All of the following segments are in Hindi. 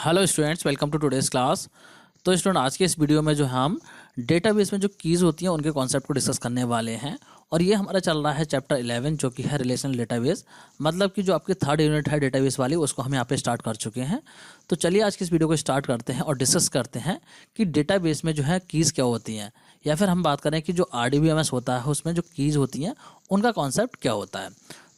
Hello students, welcome to today's class. तो स्टूडेंट, आज के इस वीडियो में जो हम डेटाबेस में जो कीज़ होती हैं उनके कॉन्सेप्ट को डिस्कस करने वाले हैं। और ये हमारा चल रहा है चैप्टर 11 जो कि है रिलेशनल डेटाबेस। मतलब कि जो आपकी थर्ड यूनिट है डेटाबेस वाली, उसको हम यहाँ पे स्टार्ट कर चुके हैं। तो चलिए आज की इस वीडियो को स्टार्ट करते हैं और डिस्कस करते हैं कि डेटाबेस में जो है कीज़ क्या होती हैं, या फिर हम बात करें कि जो RDBMS होता है उसमें जो कीज़ होती हैं उनका कॉन्सेप्ट क्या होता है।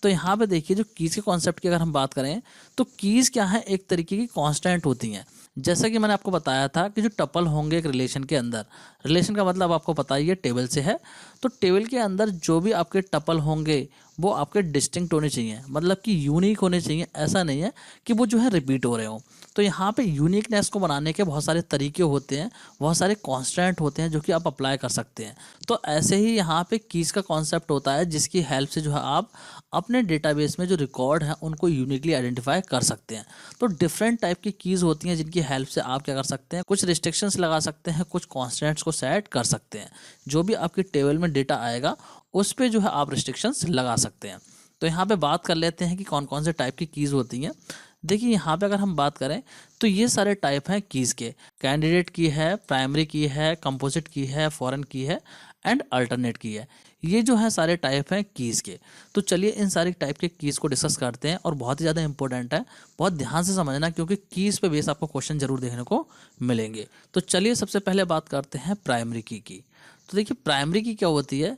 तो यहाँ पे देखिए, जो कीज़ के कॉन्सेप्ट की अगर हम बात करें तो कीज़ क्या है, एक तरीके की कांस्टेंट होती हैं। जैसा कि मैंने आपको बताया था कि जो टपल होंगे एक रिलेशन के अंदर, रिलेशन का मतलब आपको पता ही है टेबल से है। तो टेबल के अंदर जो भी आपके टपल होंगे वो आपके डिस्टिंक्ट होने चाहिए, मतलब कि यूनिक होने चाहिए। ऐसा नहीं है कि वो जो है रिपीट हो रहे हो। तो यहाँ पे यूनिकनेस को बनाने के बहुत सारे तरीके होते हैं, बहुत सारे कांस्टेंट होते हैं जो कि आप अप्लाई कर सकते हैं। तो ऐसे ही यहाँ पे कीज़ का कॉन्सेप्ट होता है जिसकी हेल्प से जो है आप अपने डेटाबेस में जो रिकॉर्ड हैं उनको यूनिकली आइडेंटिफाई कर सकते हैं। तो डिफरेंट टाइप की कीज़ होती हैं जिनकी हेल्प से आप क्या कर सकते हैं, कुछ रिस्ट्रिक्शंस लगा सकते हैं, कुछ कॉन्स्टेंट्स को सेट कर सकते हैं। जो भी आपकी टेबल में डेटा आएगा उस पे जो है आप रिस्ट्रिक्शंस लगा सकते हैं। तो यहाँ पे बात कर लेते हैं कि कौन कौन से टाइप की कीज़ होती हैं। देखिए, यहाँ पे अगर हम बात करें तो ये सारे टाइप हैं कीज़ के। कैंडिडेट की है, प्राइमरी की है, कंपोजिट की है, फॉरेन की है एंड अल्टरनेट की है। ये जो है सारे टाइप हैं कीज़ के। तो चलिए इन सारे टाइप के कीज़ को डिस्कस करते हैं, और बहुत ही ज़्यादा इंपॉर्टेंट है, बहुत ध्यान से समझना क्योंकि कीज़ पे बेस आपको क्वेश्चन जरूर देखने को मिलेंगे। तो चलिए सबसे पहले बात करते हैं प्राइमरी की। तो देखिए, प्राइमरी की क्या होती है।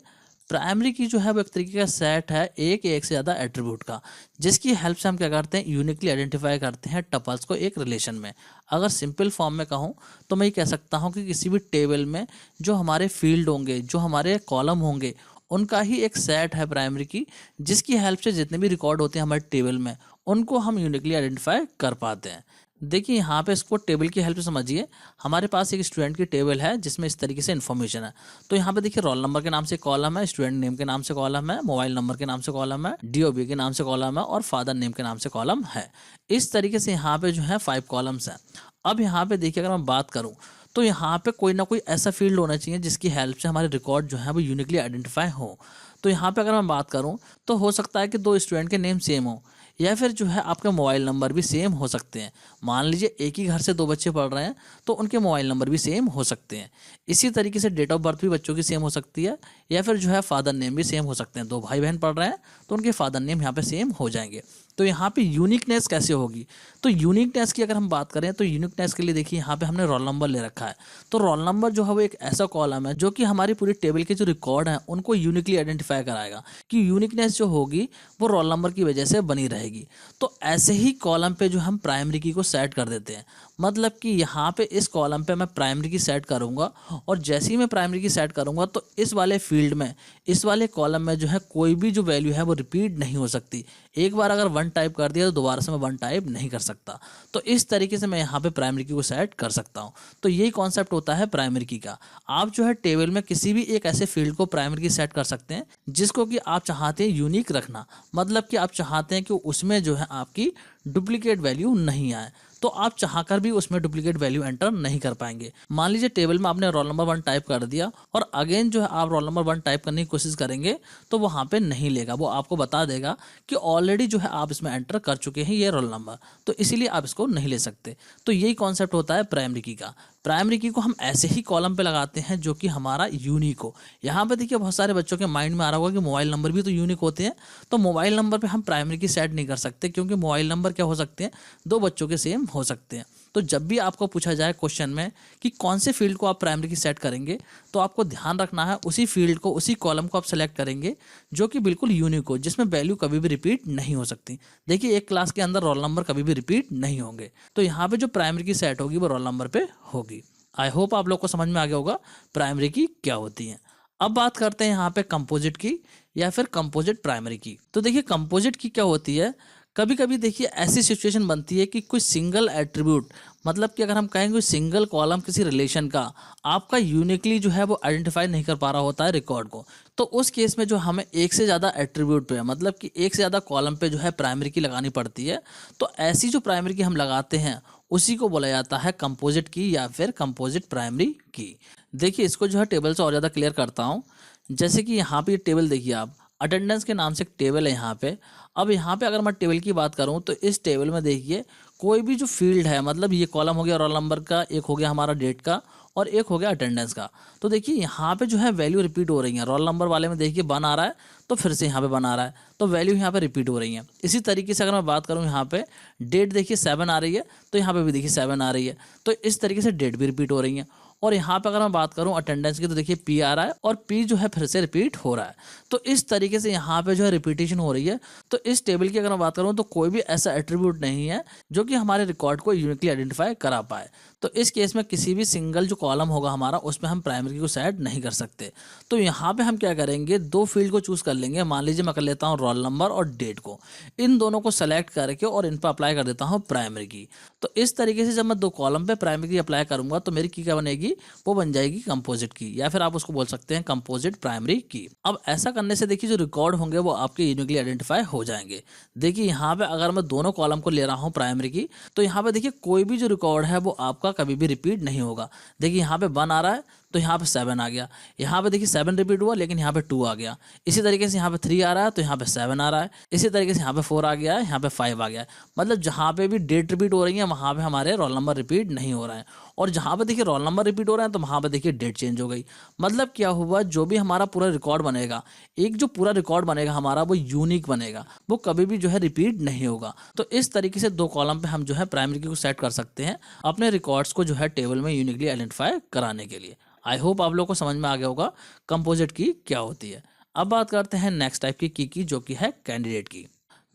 प्राइमरी की जो है वो एक तरीके का सेट है एक से ज़्यादा एट्रीब्यूट का, जिसकी हेल्प से हम क्या करते हैं, यूनिकली आइडेंटिफाई करते हैं टपल्स को एक रिलेशन में। अगर सिंपल फॉर्म में कहूँ तो मैं ये कह सकता हूँ कि किसी भी टेबल में जो हमारे फील्ड होंगे, जो हमारे कॉलम होंगे, उनका ही एक सेट है प्राइमरी की, जिसकी हेल्प से जितने भी रिकॉर्ड होते हैं हमारे टेबल में उनको हम यूनिकली आइडेंटिफाई कर पाते हैं। देखिए, यहाँ पे इसको टेबल की हेल्प से समझिए। हमारे पास एक स्टूडेंट की टेबल है जिसमें इस तरीके से इन्फॉर्मेशन है। तो यहाँ पे देखिए, रोल नंबर के नाम से कॉलम है, स्टूडेंट नेम के नाम से कॉलम है, मोबाइल नंबर के नाम से कॉलम है, DOB के नाम से कॉलम है और फादर नेम के नाम से कॉलम है। इस तरीके से यहाँ पे जो है 5 कॉलम्स हैं। अब यहाँ पे देखिए, अगर मैं बात करूँ तो यहाँ पे कोई ना कोई ऐसा फील्ड होना चाहिए जिसकी हेल्प से हमारे रिकॉर्ड जो है वो यूनिकली आइडेंटिफाई हो। तो यहाँ पे अगर मैं बात करूँ तो हो सकता है कि 2 स्टूडेंट के नेम सेम हो, या फिर जो है आपके मोबाइल नंबर भी सेम हो सकते हैं। मान लीजिए एक ही घर से 2 बच्चे पढ़ रहे हैं तो उनके मोबाइल नंबर भी सेम हो सकते हैं। इसी तरीके से डेट ऑफ बर्थ भी बच्चों की सेम हो सकती है, या फिर जो है फादर नेम भी सेम हो सकते हैं। 2 भाई बहन पढ़ रहे हैं तो उनके फादर नेम यहाँ पे सेम हो जाएंगे। तो यहाँ पे यूनिकनेस कैसे होगी, तो यूनिकनेस की अगर हम बात करें तो यूनिकनेस के लिए देखिए, यहाँ पे हमने रोल नंबर ले रखा है। तो रोल नंबर जो है वो एक ऐसा कॉलम है जो कि हमारी पूरी टेबल के जो रिकॉर्ड हैं उनको यूनिकली आइडेंटिफाई कराएगा, कि यूनिकनेस जो होगी वो रोल नंबर की वजह से बनी रहेगी। तो ऐसे ही कॉलम पे जो हम प्राइमरी की को सेट कर देते हैं, मतलब कि यहाँ पे इस कॉलम पे मैं प्राइमरी की सेट करूँगा, और जैसे ही मैं प्राइमरी की सेट करूँगा तो इस वाले फील्ड में, इस वाले कॉलम में जो है कोई भी जो वैल्यू है वो रिपीट नहीं हो सकती। एक बार अगर 1 टाइप कर दिया तो दोबारा से मैं 1 टाइप नहीं कर सकता। तो इस तरीके से मैं यहाँ पे प्राइमरी की को सेट कर सकता हूँ। तो यही कॉन्सेप्ट होता है प्राइमरी की का। आप जो है टेबल में किसी भी एक ऐसे फील्ड को प्राइमरी की सेट कर सकते हैं जिसको कि आप चाहते हैं यूनिक रखना, मतलब कि आप चाहते हैं कि उसमें जो है आपकी डुप्लीकेट वैल्यू नहीं आए। तो आप चाहकर भी उसमें डुप्लीकेट वैल्यू एंटर नहीं कर पाएंगे। मान लीजिए टेबल में आपने रोल नंबर 1 टाइप कर दिया और अगेन जो है आप रोल नंबर 1 टाइप करने की कोशिश करेंगे तो वहाँ पे नहीं लेगा, वो आपको बता देगा कि ऑलरेडी जो है आप इसमें एंटर कर चुके हैं ये रोल नंबर, तो इसीलिए आप इसको नहीं ले सकते। तो यही कॉन्सेप्ट होता है प्राइमरी की का। प्राइमरी की को हम ऐसे ही कॉलम पे लगाते हैं जो कि हमारा यूनिक हो। यहाँ पे देखिए, बहुत सारे बच्चों के माइंड में आ रहा होगा कि मोबाइल नंबर भी तो यूनिक होते हैं। तो मोबाइल नंबर पे हम प्राइमरी की सेट नहीं कर सकते, क्योंकि मोबाइल नंबर क्या हो सकते हैं, 2 बच्चों के सेम हो सकते हैं। तो जब भी आपको पूछा जाए क्वेश्चन में कि कौन से फील्ड को आप प्राइमरी की सेट करेंगे, तो आपको ध्यान रखना है उसी फील्ड को, उसी कॉलम को आप सेलेक्ट करेंगे जो कि बिल्कुल यूनिक हो, जिसमें वैल्यू कभी भी रिपीट नहीं हो सकती। देखिए, एक क्लास के अंदर रोल नंबर कभी भी रिपीट नहीं होंगे। तो यहाँ पे जो प्राइमरी की सेट होगी वो रोल नंबर पे होगी। आई होप आप लोग को समझ में आ गया होगा प्राइमरी की क्या होती है। अब बात करते हैं यहाँ पे कंपोजिट की, या फिर कंपोजिट प्राइमरी की। तो देखिए, कंपोजिट की क्या होती है, कभी कभी देखिए ऐसी सिचुएशन बनती है कि कोई सिंगल एट्रीब्यूट, मतलब कि अगर हम कहेंगे कोई सिंगल कॉलम किसी रिलेशन का आपका यूनिकली जो है वो आइडेंटिफाई नहीं कर पा रहा होता है रिकॉर्ड को, तो उस केस में जो हमें एक से ज़्यादा एट्रीब्यूट पे, मतलब कि एक से ज़्यादा कॉलम पे जो है प्राइमरी की लगानी पड़ती है। तो ऐसी जो प्राइमरी की हम लगाते हैं उसी को बोला जाता है कंपोजिट की, या फिर कंपोजिट प्राइमरी की। देखिए, इसको जो है टेबल से और ज़्यादा क्लियर करता हूँ। जैसे कि यहाँ पे टेबल देखिए, आप अटेंडेंस के नाम से एक टेबल है यहाँ पे। अब यहाँ पे अगर मैं टेबल की बात करूँ तो इस टेबल में देखिए कोई भी जो फील्ड है, मतलब ये कॉलम हो गया रोल नंबर का, एक हो गया हमारा डेट का और एक हो गया अटेंडेंस का। तो देखिए यहाँ पे जो है वैल्यू रिपीट हो रही है। रोल नंबर वाले में देखिए 1 आ रहा है तो फिर से यहाँ पे 1 आ रहा है, तो वैल्यू यहाँ पे रिपीट हो रही है। इसी तरीके से अगर मैं बात करूँ यहाँ पे डेट देखिए 7 आ रही है तो यहाँ पे भी देखिए 7 आ रही है, तो इस तरीके से डेट भी रिपीट हो रही है। और यहाँ पे अगर मैं बात करूँ अटेंडेंस की तो देखिए पी आ रहा है और पी जो है फिर से रिपीट हो रहा है। तो इस तरीके से यहाँ पे जो है रिपीटेशन हो रही है। तो इस टेबल की अगर मैं बात करूँ तो कोई भी ऐसा एट्रीब्यूट नहीं है जो कि हमारे रिकॉर्ड को यूनिकली आइडेंटिफाई करा पाए। तो इस केस में किसी भी सिंगल जो कॉलम होगा हमारा उसमें हम प्राइमरी को सेट नहीं कर सकते। तो यहाँ पे हम क्या करेंगे, 2 फील्ड को चूज कर लेंगे। मान लीजिए मैं कर लेता हूँ रोल नंबर और डेट को, इन दोनों को सेलेक्ट करके और इन पर अप्लाई कर देता हूँ प्राइमरी की। तो इस तरीके से जब मैं 2 कॉलम पे प्राइमरी की अप्लाई करूंगा तो मेरी की क्या बनेगी, वो बन जाएगी कंपोजिट की, या फिर आप उसको बोल सकते हैं कंपोजिट प्राइमरी की। अब ऐसा करने से देखिए जो रिकॉर्ड होंगे वो आपके यूनिकली आइडेंटिफाई हो जाएंगे। देखिए यहाँ पे अगर मैं दोनों कॉलम को ले रहा हूँ प्राइमरी की, तो यहाँ पे देखिए कोई भी जो रिकॉर्ड है वो आपका कभी भी रिपीट नहीं होगा। देखिए यहाँ पे 1 आ रहा है तो यहाँ पे 7 आ गया, यहाँ पे देखिए 7 रिपीट हुआ लेकिन यहाँ पे 2 आ गया। इसी तरीके से यहाँ पे 3 आ रहा है तो यहाँ पे 7 आ रहा है। इसी तरीके से यहाँ पे 4 आ गया है, यहाँ पे 5 आ गया है। मतलब जहाँ पे भी डेट रिपीट हो रही है वहाँ पे हमारे रोल नंबर रिपीट नहीं हो रहा है, और जहाँ पे देखिए रोल नंबर रिपीट हो रहा है तो वहाँ पे देखिए डेट चेंज हो गई। मतलब क्या हुआ, जो भी हमारा पूरा रिकॉर्ड बनेगा, एक जो पूरा रिकॉर्ड बनेगा हमारा वो यूनिक बनेगा, वो कभी भी जो है रिपीट नहीं होगा। तो इस तरीके से 2 कॉलम पे हम जो है प्राइमरी की को सेट कर सकते हैं अपने रिकॉर्ड्स को जो है टेबल में यूनिकली आइडेंटिफाई कराने के लिए। आई होप आप लोगों को समझ में आ गया होगा कंपोजिट की क्या होती है। अब बात करते हैं नेक्स्ट टाइप की जो कि है कैंडिडेट की।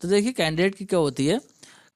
तो देखिए कैंडिडेट की क्या होती है,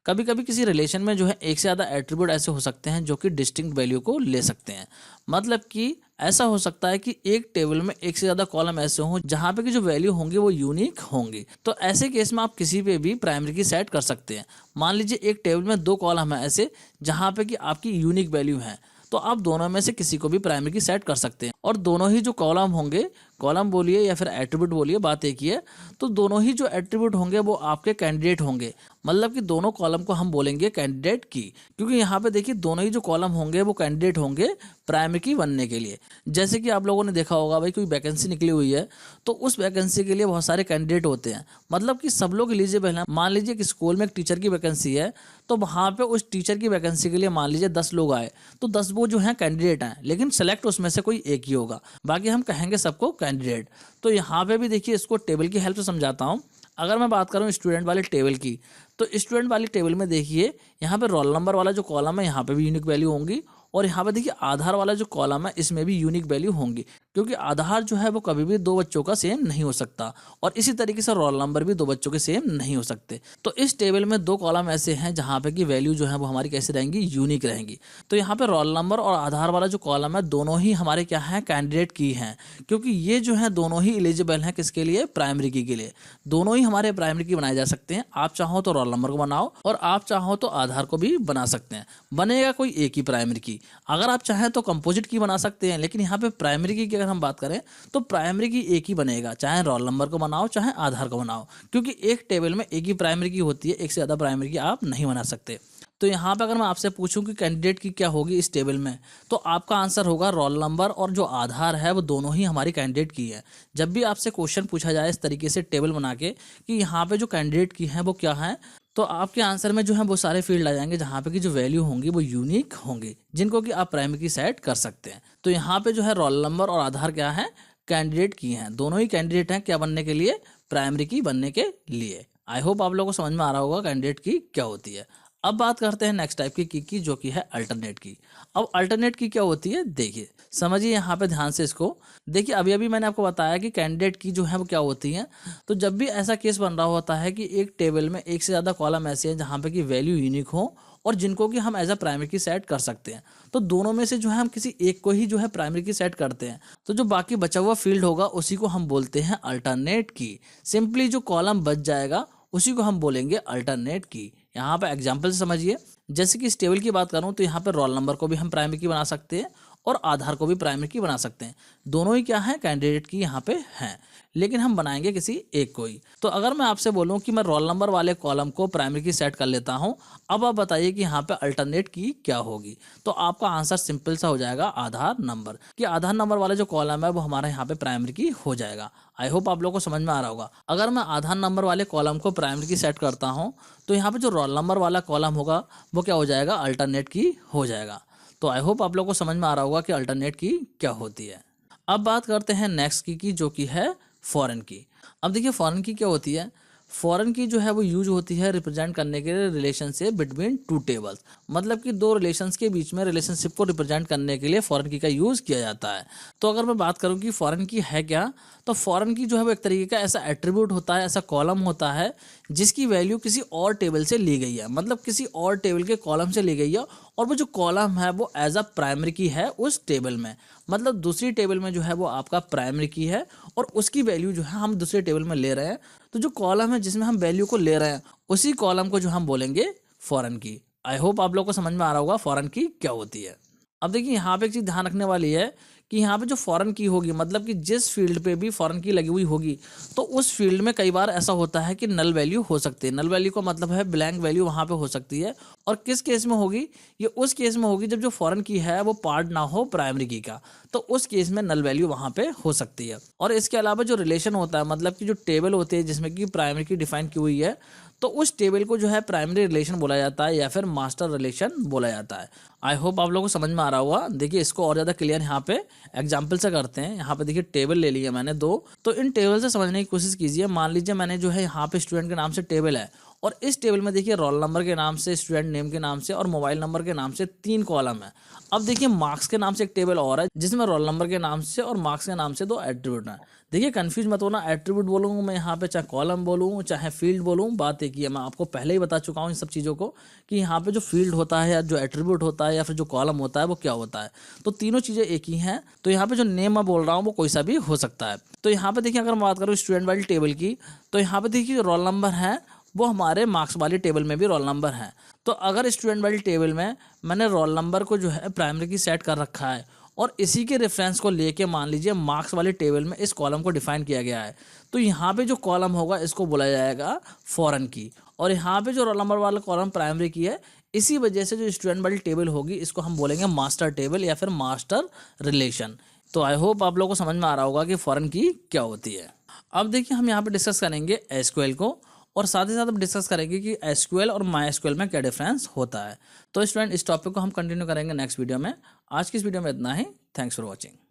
कभी कभी किसी रिलेशन में जो है एक से ज़्यादा एट्रीब्यूट ऐसे हो सकते हैं जो कि डिस्टिंक्ट वैल्यू को ले सकते हैं। मतलब कि ऐसा हो सकता है कि एक टेबल में एक से ज़्यादा कॉलम ऐसे हों जहाँ पे की जो वैल्यू होंगी वो यूनिक होंगी। तो ऐसे केस में आप किसी पे भी प्राइमरी की सेट कर सकते हैं। मान लीजिए एक टेबल में 2 कॉलम है ऐसे जहाँ पे कि आपकी यूनिक वैल्यू है, तो आप दोनों में से किसी को भी प्राइमरी की सेट कर सकते हैं। और दोनों ही जो कॉलम होंगे, कॉलम बोलिए या फिर एट्रीब्यूट बोलिए, बात एक ही है, तो दोनों ही जो एट्रीब्यूट होंगे वो आपके कैंडिडेट होंगे। मतलब कि दोनों कॉलम को हम बोलेंगे कैंडिडेट की, क्योंकि यहाँ पे देखिए दोनों ही जो कॉलम होंगे वो कैंडिडेट होंगे प्राइमरी की बनने के लिए। जैसे कि आप लोगों ने देखा होगा भाई कोई वैकेंसी निकली हुई है तो उस वैकेंसी के लिए बहुत सारे कैंडिडेट होते हैं, मतलब कि सब लोग एलिजिबल हैं। मान लीजिए कि स्कूल में एक टीचर की वैकेंसी है तो वहाँ पे उस टीचर की वैकेंसी के लिए मान लीजिए 10 लोग आए, तो 10 वो जो हैं कैंडिडेट हैं, लेकिन सेलेक्ट उसमें से कोई एक ही होगा, बाकी हम कहेंगे सबको कैंडिडेट। तो यहाँ पे भी देखिए इसको टेबल की हेल्प से समझाता हूँ। अगर मैं बात करूँ स्टूडेंट वाले टेबल की, तो स्टूडेंट वाली टेबल में देखिए यहाँ पे रोल नंबर वाला जो कॉलम है यहाँ पे भी यूनिक वैल्यू होंगी, और यहाँ पे देखिए आधार वाला जो कॉलम है इसमें भी यूनिक वैल्यू होंगी, क्योंकि आधार जो है वो कभी भी 2 बच्चों का सेम नहीं हो सकता, और इसी तरीके से रोल नंबर भी 2 बच्चों के सेम नहीं हो सकते। तो इस टेबल में 2 कॉलम ऐसे हैं जहाँ पे की वैल्यू जो है वो हमारी कैसे रहेंगी, यूनिक रहेंगी। तो यहाँ पे रोल नंबर और आधार वाला जो कॉलम है दोनों ही हमारे क्या है, कैंडिडेट की हैं, क्योंकि ये जो है दोनों ही एलिजिबल हैं किसके लिए, प्राइमरी की के लिए। दोनों ही हमारे प्राइमरी की बनाए जा सकते हैं। आप चाहो तो रोल नंबर को बनाओ और आप चाहो तो आधार को भी बना सकते हैं, बनेगा कोई एक ही प्राइमरी की। अगर आप चाहें तो कंपोजिट की बना सकते हैं, लेकिन यहाँ पे प्राइमरी की अगर हम बात करें तो प्राइमरी की एक ही बनेगा, चाहे रोल नंबर को बनाओ चाहे आधार को बनाओ, क्योंकि एक टेबल में एक ही प्राइमरी की होती है, एक से ज़्यादा प्राइमरी की आप नहीं बना सकते। तो यहाँ पे अगर मैं आपसे पूछूं कि कैंडिडेट की क्या होगी इस टेबल में, तो आपका आंसर होगा रोल नंबर और जो आधार है वो दोनों ही हमारी कैंडिडेट की है। जब भी आपसे क्वेश्चन पूछा जाए इस तरीके से टेबल बना के कि यहाँ पे जो कैंडिडेट की है वो क्या है, तो आपके आंसर में जो है वो सारे फील्ड आ जाएंगे जहाँ पे की जो वैल्यू होंगी वो यूनिक होंगी, जिनको कि आप प्राइमरी की सेट कर सकते हैं। तो यहाँ पे जो है रोल नंबर और आधार क्या है, कैंडिडेट की हैं। दोनों ही कैंडिडेट हैं क्या बनने के लिए, प्राइमरी की बनने के लिए। आई होप आप लोगों को समझ में आ रहा होगा कैंडिडेट की क्या होती है। अब बात करते हैं नेक्स्ट टाइप की जो कि है अल्टरनेट की। अब अल्टरनेट की क्या होती है, देखिए समझिए यहाँ पे ध्यान से इसको। देखिए अभी अभी मैंने आपको बताया कि कैंडिडेट की जो है वो क्या होती है। तो जब भी ऐसा केस बन रहा होता है कि एक टेबल में एक से ज़्यादा कॉलम ऐसे हैं जहाँ पे कि वैल्यू यूनिक हो और जिनको कि हम एज अ प्राइमरी की सेट कर सकते हैं, तो दोनों में से जो है हम किसी एक को ही जो है प्राइमरी की सेट करते हैं, तो जो बाकी बचा हुआ फील्ड होगा उसी को हम बोलते हैं अल्टरनेट की। सिंपली जो कॉलम बच जाएगा उसी को हम बोलेंगे अल्टरनेट की। यहाँ पे एग्जाम्पल से समझिए, जैसे कि इस टेबल की बात करूँ तो यहाँ पे रोल नंबर को भी हम प्राइमरी की बना सकते हैं और आधार को भी प्राइमरी की बना सकते हैं। दोनों ही क्या है, कैंडिडेट की यहाँ पे हैं, लेकिन हम बनाएंगे किसी एक को ही। तो अगर मैं आपसे बोलूं कि मैं रोल नंबर वाले कॉलम को प्राइमरी की सेट कर लेता हूं, अब आप बताइए कि यहाँ पे अल्टरनेट की क्या होगी। तो आपका आंसर सिंपल सा हो जाएगा आधार नंबर, कि आधार नंबर वाले जो कॉलम है वो हमारा यहाँ पे प्राइमरी की हो जाएगा। आई होप आप लोगों को समझ में आ रहा होगा। अगर मैं आधार नंबर वाले कॉलम को प्राइमरी की सेट करता हूँ तो यहाँ पे जो रोल नंबर वाला कॉलम होगा वो क्या हो जाएगा, अल्टरनेट की हो जाएगा। तो आई होप आप लोगों को समझ में आ रहा होगा कि अल्टरनेट की क्या होती है। अब बात करते हैं नेक्स्ट की जो कि है फॉरेन की। अब देखिए फॉरेन की क्या होती है। फॉरेन की जो है वो यूज होती है रिप्रेजेंट करने के लिए रिलेशनशिप बिटवीन टू टेबल्स, मतलब कि दो रिलेशंस के बीच में रिलेशनशिप को रिप्रेजेंट करने के लिए फॉरेन की का यूज किया जाता है। तो अगर मैं बात करूं कि फॉरेन की है क्या, तो फॉरेन की जो है वो एक तरीके का ऐसा एट्रीब्यूट होता है, ऐसा कॉलम होता है जिसकी वैल्यू किसी और टेबल से ली गई है, मतलब किसी और टेबल के कॉलम से ली गई है, और वो जो कॉलम है वो एज अ प्राइमरी की है उस टेबल में, मतलब दूसरी टेबल में जो है वो आपका प्राइमरी की है और उसकी वैल्यू जो है हम दूसरे टेबल में ले रहे हैं। तो जो कॉलम है जिसमें हम वैल्यू को ले रहे हैं उसी कॉलम को जो हम बोलेंगे फॉरेन की। आई होप आप लोग को समझ में आ रहा होगा फॉरेन की क्या होती है। अब देखिए यहाँ पे एक चीज़ ध्यान रखने वाली है कि यहाँ पे जो फॉरेन की होगी, मतलब कि जिस फील्ड पे भी फॉरेन की लगी हुई होगी तो उस फील्ड में कई बार ऐसा होता है कि नल वैल्यू हो सकती है। नल वैल्यू का मतलब है ब्लैंक वैल्यू वहाँ पे हो सकती है। और किस केस में होगी, ये उस केस में होगी जब जो फॉरेन की है वो पार्ट ना हो प्राइमरी की का, तो उस केस में नल वैल्यू वहाँ पे हो सकती है। और इसके अलावा जो रिलेशन होता है, मतलब कि जो टेबल होती है जिसमें कि प्राइमरी की डिफाइन की हुई है, तो उस टेबल को जो है प्राइमरी रिलेशन बोला जाता है या फिर मास्टर रिलेशन बोला जाता है। आई होप आप लोगों को समझ में आ रहा होगा। देखिए इसको और ज़्यादा क्लियर यहाँ पे एग्जाम्पल से करते हैं। यहाँ पे देखिए टेबल ले लिया मैंने दो, तो इन टेबल से समझने की कोशिश कीजिए। मान लीजिए मैंने जो है यहाँ पे स्टूडेंट के नाम से टेबल है और इस टेबल में देखिए रोल नंबर के नाम से, स्टूडेंट नेम के नाम से और मोबाइल नंबर के नाम से 3 कॉलम है। अब देखिए मार्क्स के नाम से एक टेबल और है जिसमें रोल नंबर के नाम से और मार्क्स के नाम से 2 एट्रीब्यूट हैं। देखिए कंफ्यूज मत होना, एट्रीब्यूट बोलूँ मैं यहाँ पे, चाहे कॉलम बोलूँ चाहे फील्ड बोलूँ, बात एक ही है। मैं आपको पहले ही बता चुका हूँ इन सब चीज़ों को कि यहाँ पे जो फील्ड होता है या जो एट्रीब्यूट होता है या फिर जो कॉलम होता है वो क्या होता है। तो तीनों चीज़ें एक ही हैं। तो यहाँ पे जो नेम मैं बोल रहा हूँ वो कोई सा भी हो सकता है। तो यहाँ पे देखिए अगर मैं बात करूँ स्टूडेंट वाली टेबल की, तो यहाँ पे देखिए रोल नंबर है वो हमारे मार्क्स वाली टेबल में भी रोल नंबर है। तो अगर स्टूडेंट वाली टेबल में मैंने रोल नंबर को जो है प्राइमरी की सेट कर रखा है और इसी के रेफरेंस को लेके मान लीजिए मार्क्स वाली टेबल में इस कॉलम को डिफाइन किया गया है, तो यहाँ पे जो कॉलम होगा इसको बोला जाएगा फॉरेन की। और यहाँ पे जो रोल नंबर वाला कॉलम प्राइमरी की है, इसी वजह से जो स्टूडेंट वाली टेबल होगी इसको हम बोलेंगे मास्टर टेबल या फिर मास्टर रिलेशन। तो आई होप आप लोगों को समझ में आ रहा होगा कि फॉरेन की क्या होती है। अब देखिए हम यहाँ पे डिस्कस करेंगे एसक्यूएल को, और साथ ही साथ हम डिस्कस करेंगे कि एसक्यूएल और माई एसक्यूएल में क्या डिफरेंस होता है। तो स्टूडेंट इस टॉपिक को हम कंटिन्यू करेंगे नेक्स्ट वीडियो में। आज की इस वीडियो में इतना ही। Thanks for watching.